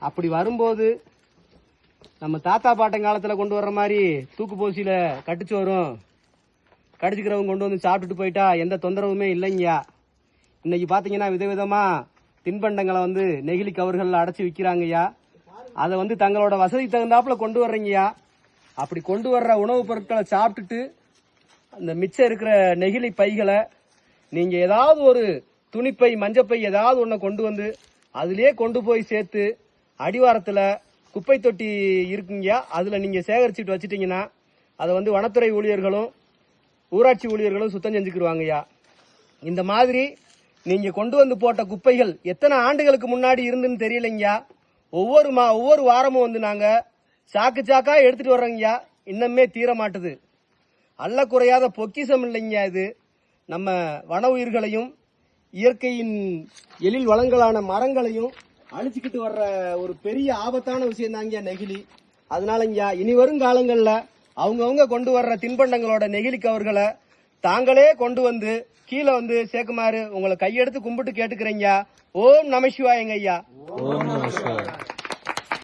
அப்படி வரும்போது நம்ம தாத்தா பாட்டன் காலத்துல கொண்டு வர்ற மாதிரி தூக்கு போசியில கட்டுச்சோறும் கடிச்சுக்கிறவங்க கொண்டு வந்து சாப்பிட்டுட்டு போயிட்டா எந்த தொந்தரவுமே இல்லைங்கய்யா. இன்னைக்கு பாத்தீங்கன்னா விதவிதமா தின்பண்டங்களை வந்து நெகிழி கவர்கள்ல அடைச்சி விற்கிறாங்கய்யா. அதை வந்து தங்களோட வசதி தகுந்தாப்புல கொண்டு வர்றீங்கய்யா. அப்படி கொண்டு வர்ற உணவுப் பொருட்களை சாப்பிட்டுட்டு அந்த மிச்சம் இருக்கிற நெகிழி பைகளை நீங்க ஏதாவது ஒரு துணிப்பை மஞ்சப்பை ஏதாவது ஒன்ன கொண்டு வந்து அதுலயே கொண்டு போய் சேர்த்து அடிவாரத்துல குப்பை தொட்டி இருக்குங்கய்யா. அதுல நீங்க சேகரிச்சுட்டு வச்சிட்டீங்கன்னா அதை வந்து வனத்துறை ஊழியர்களும் ஊராட்சி ஊழியர்களும் சுத்தம் செஞ்சுக்கிடுவாங்கய்யா. இந்த மாதிரி நீங்க கொண்டு வந்து போட்ட குப்பைகள் எத்தனை ஆண்டுகளுக்கு முன்னாடி இருந்துன்னு தெரியலைங்கய்யா. ஒவ்வொரு வாரமும் வந்து நாங்க சாக்கு சாக்கா எடுத்துட்டு வர்றோங்கய்யா. இன்னுமே தீர மாட்டுது. அல்ல குறையாத பொக்கிசம் இல்லைங்க. இது நம்ம வன உயிர்களையும் இயற்கையின் எழில் வளங்களான மரங்களையும் அழிச்சுக்கிட்டு வர்ற ஒரு பெரிய ஆபத்தான விஷயம் தாங்க நெகிழி. அதனாலங்கய்யா இனி வரும் காலங்கள்ல அவங்கவுங்க கொண்டு வர்ற தின்பண்டங்களோட நெகிழி கவர்களை தாங்களே கொண்டு வந்து கீழே வந்து சேர்க்குமாறு உங்களை கையெடுத்து கும்பிட்டு கேட்டுக்கிறீங்க. ஓம் நம சிவாயங்க ஐயா. ஓம் நம சிவாய.